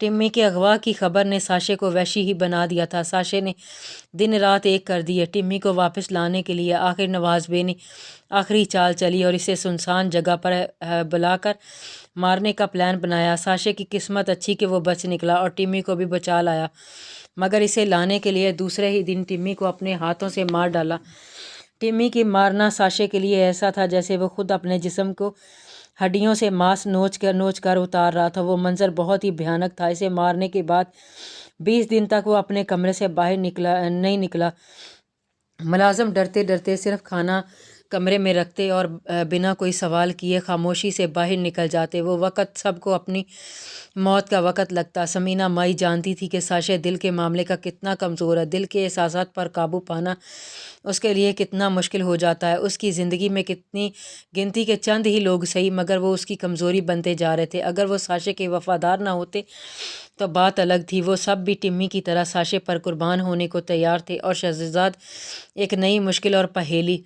Tummy کے اغوا کی خبر نے ساشے کو وحشی ہی بنا دیا تھا۔ ساشے نے دن رات ایک کر دیے ٹمی کو واپس لانے کے لیے۔ آخر نواز بے نے آخری چال چلی اور اسے سنسان جگہ پر بلا کر مارنے کا پلان بنایا۔ ساشے کی قسمت اچھی کہ وہ بچ نکلا اور ٹمی کو بھی بچا لایا، مگر اسے لانے کے لیے دوسرے ہی دن ٹمی کو اپنے ہاتھوں سے مار ڈالا۔ ٹمی کی مارنا ساشے کے لیے ایسا تھا جیسے وہ خود اپنے جسم کو ہڈیوں سے ماس نوچ کر اتار رہا تھا۔ وہ منظر بہت ہی بھیانک تھا۔ اسے مارنے کے بعد 20 دن تک وہ اپنے کمرے سے باہر نہیں نکلا۔ ملازم ڈرتے ڈرتے صرف کھانا کمرے میں رکھتے اور بنا کوئی سوال کیے خاموشی سے باہر نکل جاتے۔ وہ وقت سب کو اپنی موت کا وقت لگتا۔ ثمینہ مائی جانتی تھی کہ ساشے دل کے معاملے کا کتنا کمزور ہے، دل کے احساسات پر قابو پانا اس کے لیے کتنا مشکل ہو جاتا ہے۔ اس کی زندگی میں کتنی گنتی کے چند ہی لوگ صحیح مگر وہ اس کی کمزوری بنتے جا رہے تھے۔ اگر وہ ساشے کے وفادار نہ ہوتے تو بات الگ تھی۔ وہ سب بھی ٹمی کی طرح ساشے پر قربان ہونے کو تیار تھے اور شہرزاد ایک نئی مشکل اور پہیلی۔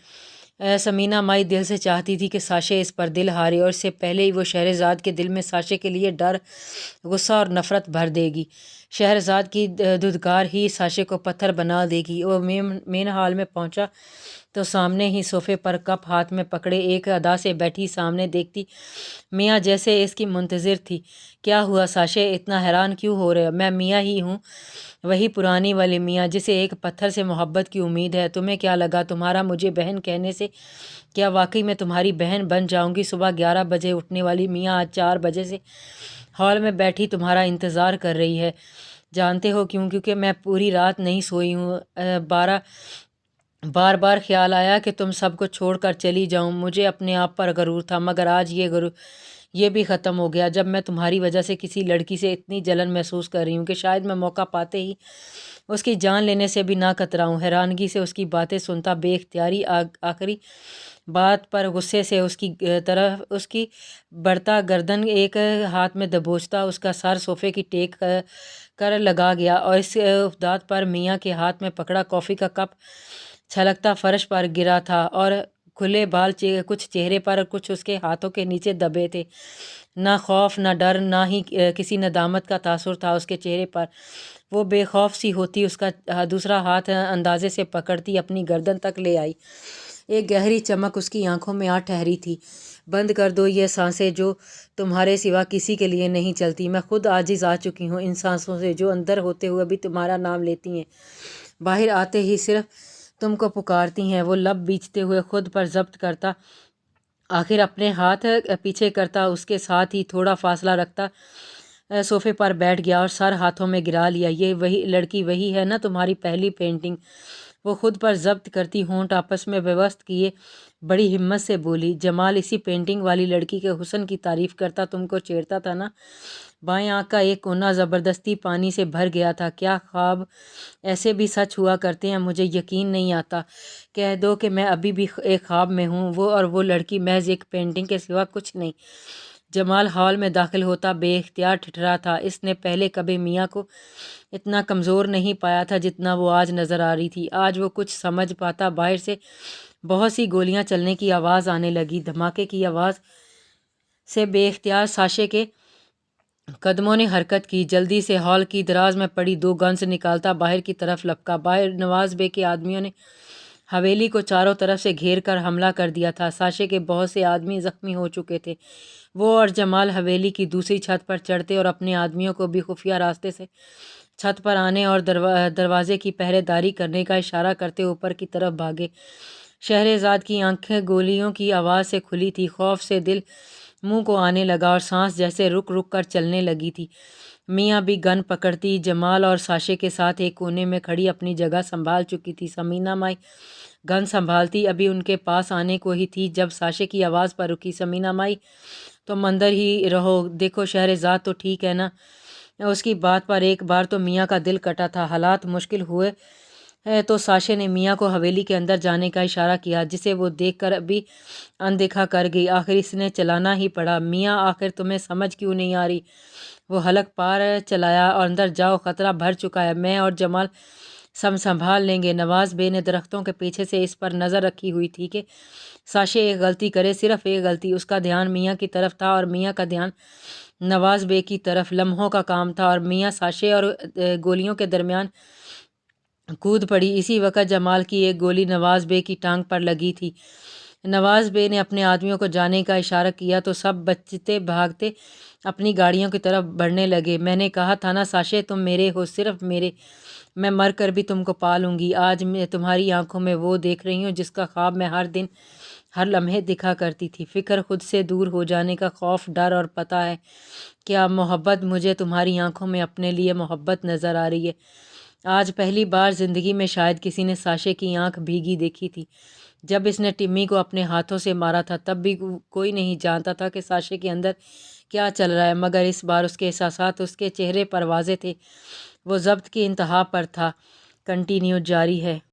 ثمینہ مائی دل سے چاہتی تھی کہ ساشے اس پر دل ہارے اور اس سے پہلے ہی وہ شہرزاد کے دل میں ساشے کے لیے ڈر، غصہ اور نفرت بھر دے گی۔ شہرزاد کی دھدکار ہی ساشے کو پتھر بنا دے گی۔ وہ مین ہال میں پہنچا تو سامنے ہی صوفے پر کپ ہاتھ میں پکڑے ایک ادا سے بیٹھی سامنے دیکھتی میاں جیسے اس کی منتظر تھی۔ کیا ہوا ساشے، اتنا حیران کیوں ہو رہے ہو؟ میں میاں ہی ہوں، وہی پرانی والی میاں جسے ایک پتھر سے محبت کی امید ہے۔ تمہیں کیا لگا تمہارا مجھے بہن کہنے سے؟ کیا واقعی میں تمہاری بہن بن جاؤں گی؟ صبح 11 بجے اٹھنے والی میاں آج 4 بجے سے ہال میں بیٹھی تمہارا انتظار کر رہی ہے۔ جانتے ہو کیوں؟ کیونکہ میں پوری رات نہیں سوئی ہوں۔ بار بار خیال آیا کہ تم سب کو چھوڑ کر چلی جاؤں۔ مجھے اپنے آپ پر غرور تھا، مگر آج یہ غرور یہ بھی ختم ہو گیا جب میں تمہاری وجہ سے کسی لڑکی سے اتنی جلن محسوس کر رہی ہوں کہ شاید میں موقع پاتے ہی اس کی جان لینے سے بھی نہ کتراؤں۔ حیرانگی سے اس کی باتیں سنتا بے اختیاری آخری بات پر غصے سے اس کی طرف اس کی بڑھتا گردن ایک ہاتھ میں دبوچتا اس کا سر صوفے کی ٹیک کر لگا گیا اور اس افداد پر میاں کے ہاتھ میں پکڑا کافی کا کپ چھلکتا فرش پر گرا تھا اور کھلے بال کچھ چہرے پر کچھ اس کے ہاتھوں کے نیچے دبے تھے۔ نہ خوف، نہ ڈر، نہ ہی کسی ندامت کا تاثر تھا اس کے چہرے پر۔ وہ بے خوف سی ہوتی اس کا دوسرا ہاتھ اندازے سے پکڑتی اپنی گردن تک لے آئی۔ ایک گہری چمک اس کی آنکھوں میں آ ٹھہری تھی۔ بند کر دو یہ سانسیں جو تمہارے سوا کسی کے لیے نہیں چلتی۔ میں خود عاجز آ چکی ہوں ان سانسوں سے جو اندر ہوتے ہوئے بھی تمہارا نام لیتی ہیں، باہر آتے ہی صرف تم کو پکارتی ہیں۔ وہ لب بیچتے ہوئے خود پر ضبط کرتا آخر اپنے ہاتھ پیچھے کرتا اس کے ساتھ ہی تھوڑا فاصلہ رکھتا صوفے پر بیٹھ گیا اور سر ہاتھوں میں گرا لیا۔ یہ وہی لڑکی وہی ہے نا تمہاری پہلی پینٹنگ؟ وہ خود پر ضبط کرتی ہونٹ آپس میں پیوست کیے بڑی ہمت سے بولی۔ جمال اسی پینٹنگ والی لڑکی کے حسن کی تعریف کرتا تم کو چھیڑتا تھا نا؟ بائیں آنکھ کا ایک کونا زبردستی پانی سے بھر گیا تھا۔ کیا خواب ایسے بھی سچ ہوا کرتے ہیں؟ مجھے یقین نہیں آتا۔ کہہ دو کہ میں ابھی بھی ایک خواب میں ہوں۔ وہ لڑکی محض ایک پینٹنگ کے سوا کچھ نہیں۔ جمال ہال میں داخل ہوتا بے اختیار ٹھٹرا تھا۔ اس نے پہلے کبھی میاں کو اتنا کمزور نہیں پایا تھا جتنا وہ آج نظر آ رہی تھی۔ آج وہ کچھ سمجھ پاتا۔ باہر سے بہت سی گولیاں چلنے کی آواز آنے لگی۔ دھماکے کی آواز سے بے اختیار ساشے کے قدموں نے حرکت کی۔ جلدی سے ہال کی دراز میں پڑی 2 گنز نکالتا باہر کی طرف لپکا۔ باہر نواز بے کے آدمیوں نے حویلی کو چاروں طرف سے گھیر کر حملہ کر دیا تھا۔ ساشے کے بہت سے آدمی زخمی ہو چکے تھے۔ وہ اور جمال حویلی کی دوسری چھت پر چڑھتے اور اپنے آدمیوں کو بھی خفیہ راستے سے چھت پر آنے اور دروازے کی پہرے داری کرنے کا اشارہ کرتے اوپر کی طرف بھاگے۔ شہرزاد کی آنکھیں گولیوں کی آواز سے کھلی تھی۔ خوف سے دل منہ کو آنے لگا اور سانس جیسے رک رک کر چلنے لگی تھی۔ میاں بھی گن پکڑتی جمال اور ساشے کے ساتھ ایک کونے میں کھڑی اپنی جگہ سنبھال چکی تھی۔ ثمینہ مائی گن سنبھالتی ابھی ان کے پاس آنے کو ہی تھی جب ساشے کی آواز پر رکی۔ ثمینہ مائی تم اندر ہی رہو، دیکھو شہرزاد تو ٹھیک ہے نا؟ اس کی بات پر ایک بار تو میاں کا دل کٹا تھا۔ حالات مشکل ہوئے تو ساشے نے میاں کو حویلی کے اندر جانے کا اشارہ کیا جسے وہ دیکھ کر ابھی اندیکھا کر گئی۔ آخر اس نے چلانا ہی پڑا۔ میاں آخر تمہیں سمجھ کیوں نہیں آ رہی؟ وہ حلق پار چلایا اور اندر جاؤ، خطرہ بھر چکا ہے۔ میں اور جمال سب سنبھال لیں گے۔ نواز بے نے درختوں کے پیچھے سے اس پر نظر رکھی ہوئی تھی کہ ساشے ایک غلطی کرے، صرف ایک غلطی۔ اس کا دھیان میاں کی طرف تھا اور میاں کا دھیان نواز بے کی طرف۔ لمحوں کا کام تھا اور میاں ساشے اور گولیوں کے درمیان کود پڑی۔ اسی وقت جمال کی ایک گولی نواز بے کی ٹانگ پر لگی تھی۔ نواز بے نے اپنے آدمیوں کو جانے کا اشارہ کیا تو سب بچتے بھاگتے اپنی گاڑیوں کی طرف بڑھنے لگے۔ میں نے کہا تھا نا ساشے، تم میرے ہو، صرف میرے، میں مر کر بھی تم کو پالوں گی۔ آج میں تمہاری آنکھوں میں وہ دیکھ رہی ہوں جس کا خواب میں ہر دن ہر لمحے دکھا کرتی تھی۔ فکر، خود سے دور ہو جانے کا خوف، ڈر، اور پتہ ہے کیا محبت، مجھے تمہاری آنکھوں میں اپنے لیے محبت نظر آ رہی ہے۔ آج پہلی بار زندگی میں شاید کسی نے ساشے کی آنکھ بھیگی دیکھی تھی۔ جب اس نے ٹمی کو اپنے ہاتھوں سے مارا تھا تب بھی کوئی نہیں جانتا تھا کہ ساشے کے اندر کیا چل رہا ہے، مگر اس بار اس کے احساسات اس کے چہرے پر واضح تھے۔ وہ ضبط کی انتہا پر تھا۔ کنٹینیو جاری ہے۔